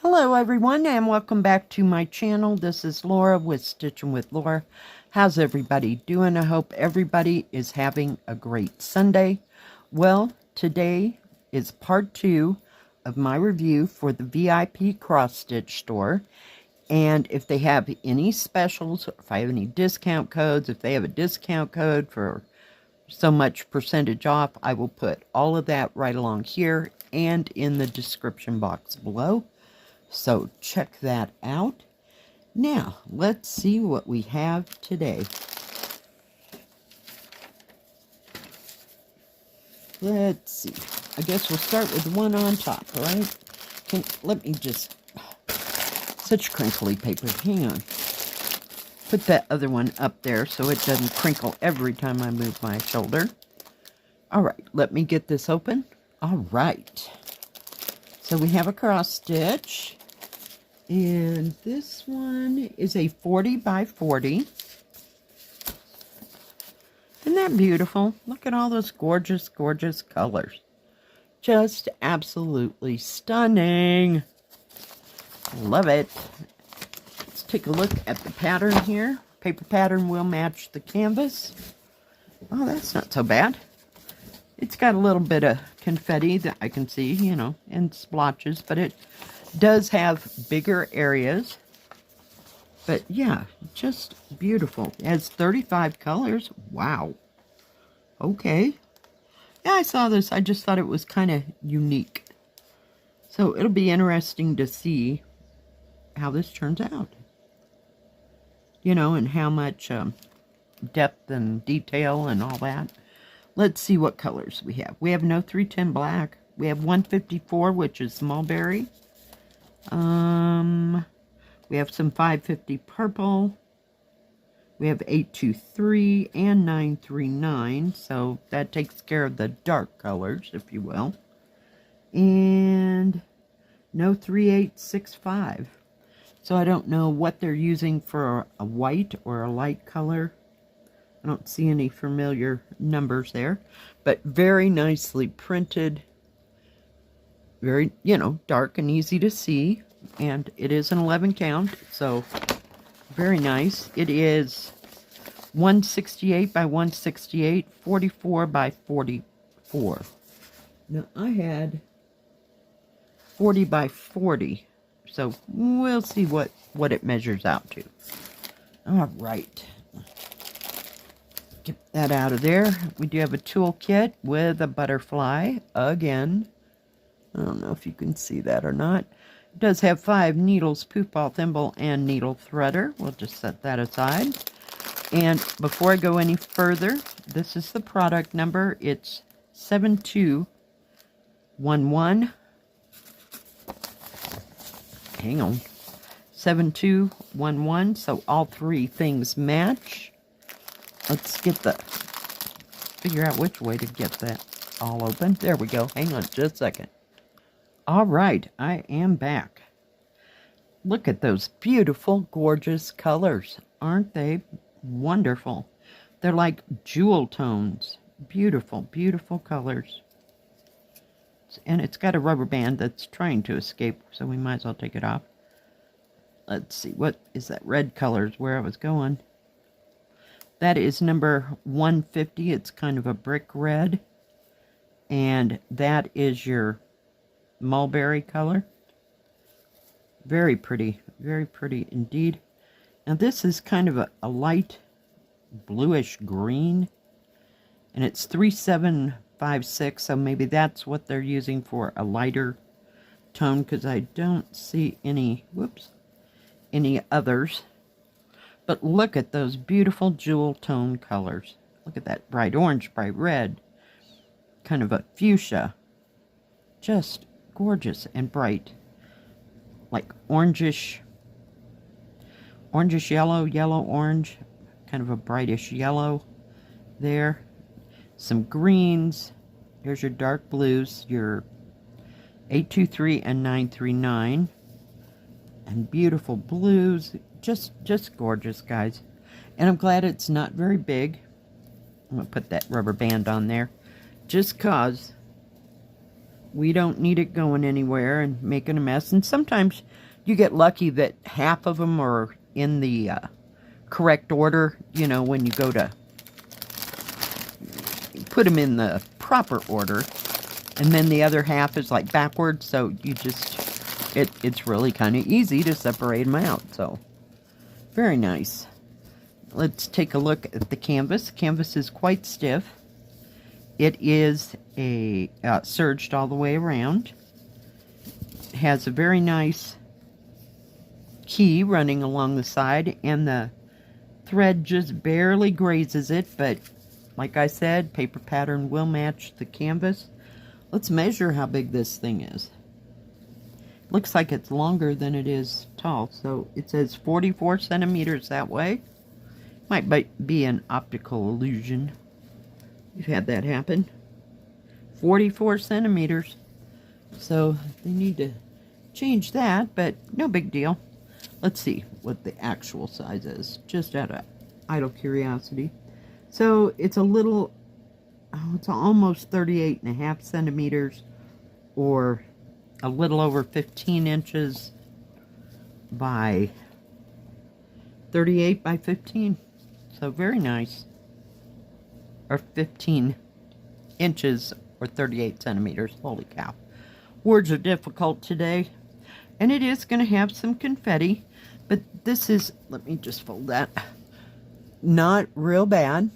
Hello everyone and welcome back to my channel. This is Laura with Stitching with Laura. How's everybody doing? I hope everybody is having a great Sunday. Well, today is part 2 of my review for the VIP Cross Stitch store. And if they have any specials, if I have any discount codes, if they have a discount code for so much percentage off, I will put all of that right along here and in the description box below. So check that out. Now, let's see what we have today. Let's see. I guess we'll start with the one on top, right? Let me just... Such crinkly paper. Hang on. Put that other one up there so it doesn't crinkle every time I move my shoulder. All right, let me get this open. All right. So we have a cross stitch. And this one is a 40 by 40. Isn't that beautiful? Look at all those gorgeous, gorgeous colors. Just absolutely stunning. Love it. Let's take a look at the pattern here. Paper pattern will match the canvas. Oh, that's not so bad. It's got a little bit of confetti that I can see, you know, and splotches, but it does have bigger areas. But yeah, just beautiful. It has 35 colors. Wow. Okay. Yeah, I saw this. I just thought it was kind of unique. So it'll be interesting to see how this turns out. You know, and how much depth and detail and all that. Let's see what colors we have. We have no 310 black. We have 154, which is mulberry. We have some 550 purple. We have 823 and 939, so that takes care of the dark colors, if you will. And no 3865. So I don't know what they're using for a white or a light color. I don't see any familiar numbers there, but very nicely printed. Very, you know, dark and easy to see. And it is an 11 count, so very nice. It is 168 by 168, 44 by 44. Now, I had 40 by 40, so we'll see what it measures out to. All right. Get that out of there. We do have a tool kit with a butterfly again. I don't know if you can see that or not. It does have 5 needles, poof ball, thimble, and needle threader. We'll just set that aside. And before I go any further, this is the product number. It's 7211. Hang on. 7211. So all 3 things match. Let's figure out which way to get that all open. There we go. Hang on just a second. All right, I am back. Look at those beautiful, gorgeous colors. Aren't they wonderful? They're like jewel tones. Beautiful, beautiful colors. And it's got a rubber band that's trying to escape, so we might as well take it off. Let's see, what is that red color is where I was going. That is number 150. It's kind of a brick red. And that is your mulberry color. Very pretty indeed. Now this is kind of a light bluish green, and it's 3756, so maybe that's what they're using for a lighter tone, because I don't see any others. But look at those beautiful jewel tone colors. Look at that bright orange, bright red, kind of a fuchsia. Just gorgeous and bright, like orangish yellow, orange, kind of a brightish yellow there. Some greens. Here's your dark blues, your 823 and 939, and beautiful blues. Just gorgeous, guys. And I'm glad it's not very big. I'm gonna put that rubber band on there just cause We don't need it going anywhere and making a mess. And sometimes you get lucky that half of them are in the correct order, you know, when you go to put them in the proper order. And then the other half is like backwards, so you just, it's really kind of easy to separate them out. So, very nice. Let's take a look at the canvas. The canvas is quite stiff. It is a serged all the way around. It has a very nice key running along the side, and the thread just barely grazes it, but like I said, paper pattern will match the canvas. Let's measure how big this thing is. Looks like it's longer than it is tall, so it says 44 centimeters that way. Might be an optical illusion. We've had that happen. 44 centimeters. So they need to change that, but no big deal. Let's see what the actual size is, just out of idle curiosity. So it's a little, it's almost 38.5 centimeters, or a little over 15 inches by 38 by 15. So very nice. Or 15 inches or 38 centimeters. Holy cow. Words are difficult today. And it is going to have some confetti. But this is, let me just fold that. Not real bad.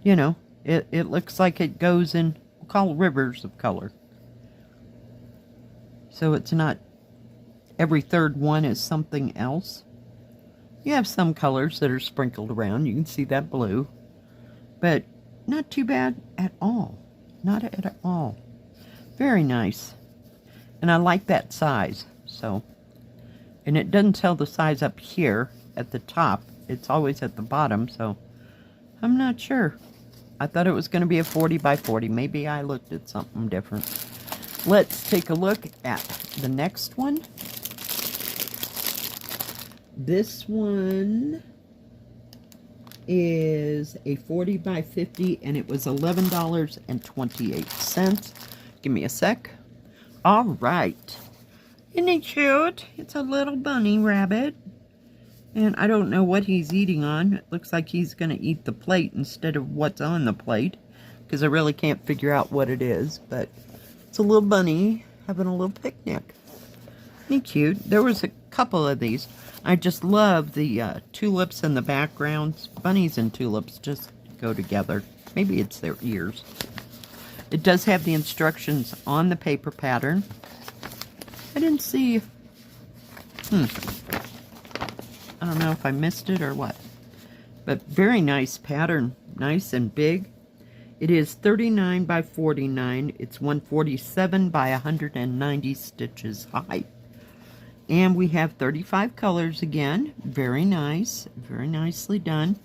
You know, it looks like it goes in, we'll call rivers of color. So it's not every third one is something else. You have some colors that are sprinkled around. You can see that blue. But not too bad at all. Not at all. Very nice. And I like that size. So, and it doesn't tell the size up here at the top. It's always at the bottom. So, I'm not sure. I thought it was going to be a 40 by 40. Maybe I looked at something different. Let's take a look at the next one. This one is a 40 by 50, and it was $11.28. Give me a sec. All right. Isn't he cute? It's a little bunny rabbit. And I don't know what he's eating on. It looks like he's going to eat the plate instead of what's on the plate, because I really can't figure out what it is. But it's a little bunny having a little picnic. Isn't he cute? There was a couple of these. I just love the tulips in the backgrounds. Bunnies and tulips just go together. Maybe it's their ears. It does have the instructions on the paper pattern. I didn't see... I don't know if I missed it or what. But very nice pattern. Nice and big. It is 39 by 49. It's 147 by 190 stitches high. And we have 35 colors again. Very nice. Very nicely done.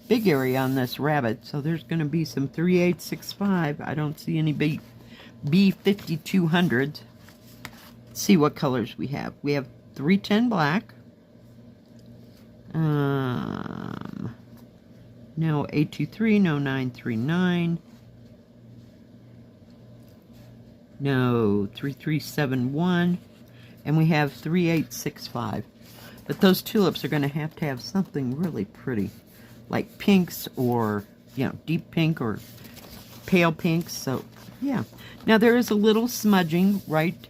Big area on this rabbit, so there's going to be some 3865. I don't see any big B5200s. Let's see what colors we have. We have 310 black. No 823, no 939. No 3371. And we have 3865. But those tulips are going to have something really pretty. Like pinks or, you know, deep pink or pale pinks. So, yeah. Now, there is a little smudging right.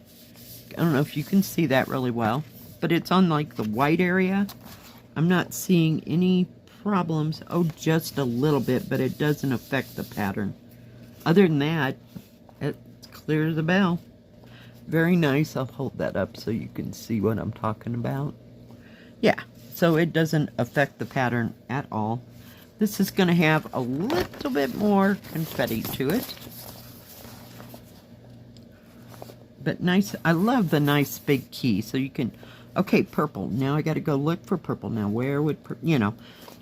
I don't know if you can see that really well. But it's on, like, the white area. I'm not seeing any problems. Oh, just a little bit. But it doesn't affect the pattern. Other than that, it's clear as a bell. Very nice. I'll hold that up so you can see what I'm talking about. Yeah, so it doesn't affect the pattern at all. This is going to have a little bit more confetti to it. But nice. I love the nice big key. So you can... Okay, purple. Now I got to go look for purple. Now where would... You know,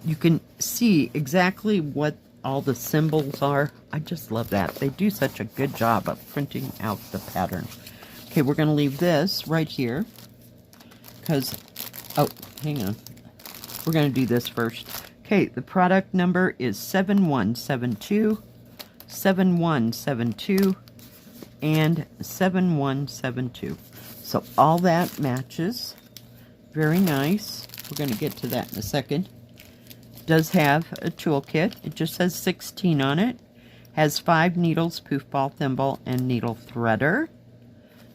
you can see exactly what all the symbols are. I just love that. They do such a good job of printing out the pattern. Okay, we're going to leave this right here because, oh, hang on. We're going to do this first. Okay, the product number is 7172, 7172, and 7172. So all that matches. Very nice. We're going to get to that in a second. Does have a toolkit. It just says 16 on it. Has 5 needles, poof ball, thimble, and needle threader.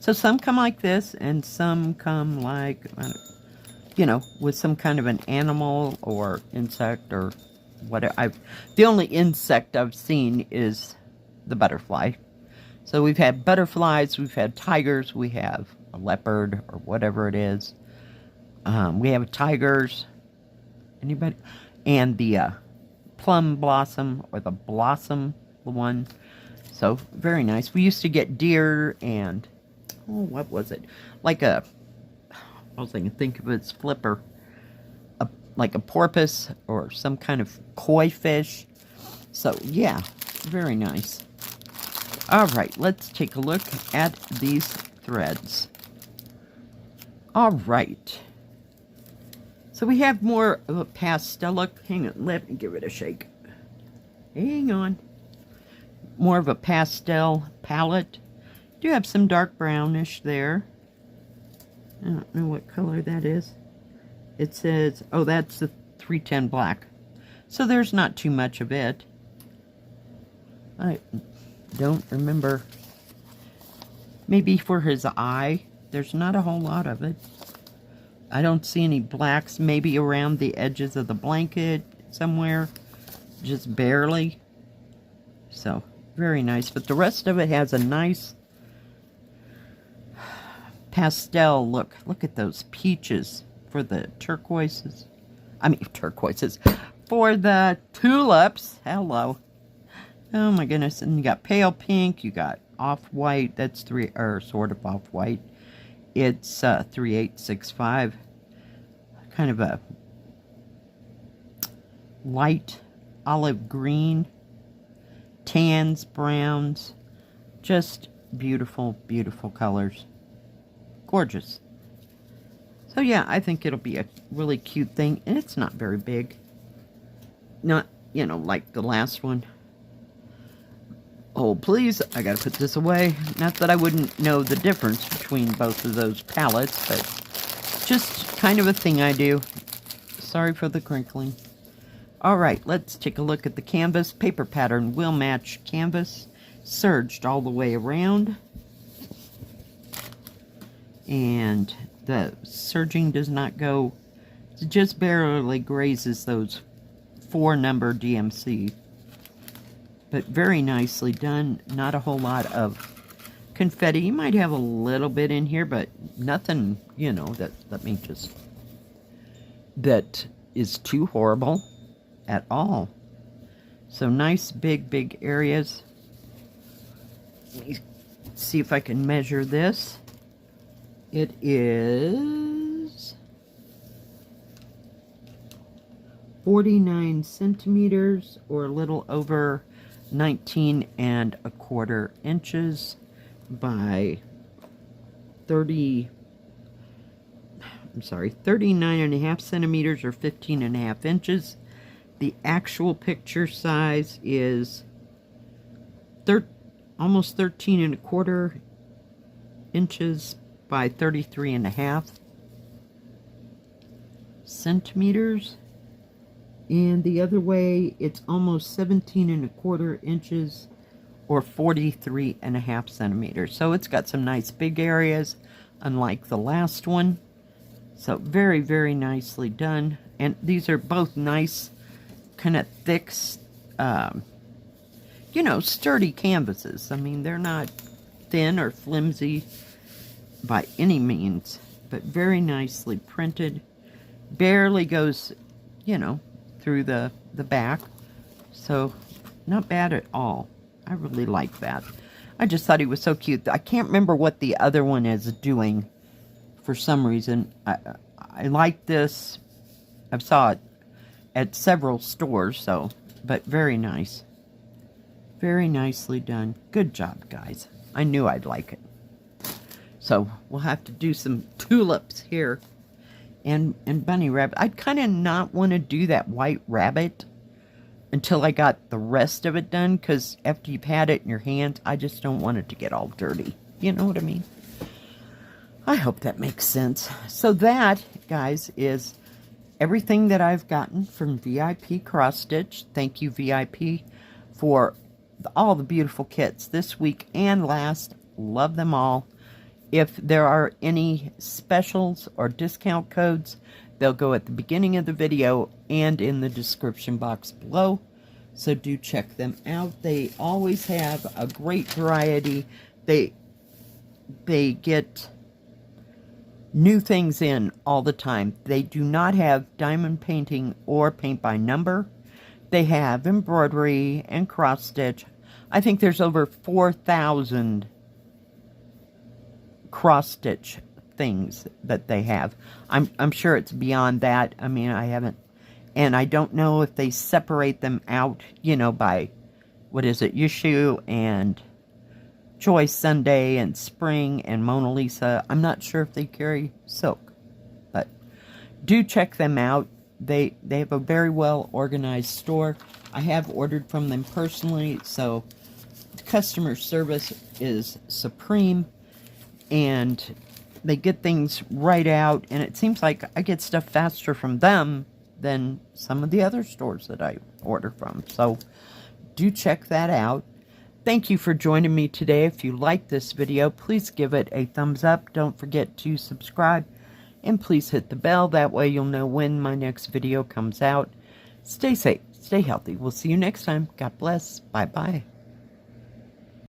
So some come like this, and some come like, you know, with some kind of an animal or insect or whatever. The only insect I've seen is the butterfly. So we've had butterflies, we've had tigers, we have a leopard or whatever it is. We have tigers. Anybody? And the plum blossom or the blossom one. So very nice. We used to get deer and, oh, what was it? Like a, I was thinking, think of its flipper. Like a porpoise or some kind of koi fish. So yeah, very nice. All right, let's take a look at these threads. All right. So we have more of a pastel look. Hang on, let me give it a shake. Hang on. More of a pastel palette. Do have some dark brownish there. I don't know what color that is. It says, oh, that's the 310 black. So there's not too much of it. I don't remember. Maybe for his eye. There's not a whole lot of it. I don't see any blacks. Maybe around the edges of the blanket somewhere. Just barely. So, very nice. But the rest of it has a nice pastel look. Look at those peaches for the turquoises. I mean, turquoises. For the tulips. Hello. Oh my goodness. And you got pale pink. You got off-white. That's sort of off-white. It's 3865. Kind of a light olive green. Tans, browns. Just beautiful, beautiful colors. Gorgeous. So yeah, I think it'll be a really cute thing. And it's not very big. Not, you know, like the last one. Oh, please, I gotta put this away. Not that I wouldn't know the difference between both of those palettes, but just kind of a thing I do. Sorry for the crinkling. Alright, let's take a look at the canvas. Paper pattern will match canvas. Serged all the way around. And the serging does not go, it just barely grazes those 4-number DMC. But very nicely done. Not a whole lot of confetti. You might have a little bit in here, but nothing, you know, that is too horrible at all. So nice big areas. Let me see if I can measure this. It is 49 centimeters, or a little over 19¼ inches by 39½ centimeters, or 15½ inches. The actual picture size is almost 13¼ inches by 33½ centimeters. And the other way, it's almost 17¼ inches, or 43½ centimeters. So it's got some nice big areas, unlike the last one. So very, very nicely done. And these are both nice, kind of thick, you know, sturdy canvases. I mean, they're not thin or flimsy by any means, but very nicely printed. Barely goes, you know, through the back. So not bad at all. I really like that. I just thought he was so cute. I can't remember what the other one is doing for some reason. I like this. I saw it at several stores, so, but very nice. Very nicely done. Good job, guys. I knew I'd like it. So we'll have to do some tulips here. And bunny rabbit. I'd kind of not want to do that white rabbit. until I got the rest of it done, because after you've had it in your hand, I just don't want it to get all dirty. You know what I mean? I hope that makes sense. So that, guys, is everything that I've gotten from VIP Cross Stitch. Thank you, VIP, for all the beautiful kits this week and last. Love them all. If there are any specials or discount codes, they'll go at the beginning of the video and in the description box below. So do check them out. They always have a great variety. They get new things in all the time. They do not have diamond painting or paint by number. They have embroidery and cross stitch. I think there's over 4,000 cross stitch things that they have. I'm sure it's beyond that. I mean, I haven't, and I don't know if they separate them out, you know, by, what is it, Yeshu and Joy Sunday and Spring and Mona Lisa. I'm not sure if they carry silk, but do check them out. They have a very well organized store. I have ordered from them personally, so the customer service is supreme, and they get things right out, and it seems like I get stuff faster from them than some of the other stores that I order from. So do check that out. Thank you for joining me today. If you like this video, please give it a thumbs up. Don't forget to subscribe, and please hit the bell. That way you'll know when my next video comes out. Stay safe, stay healthy. We'll see you next time. God bless. Bye-bye.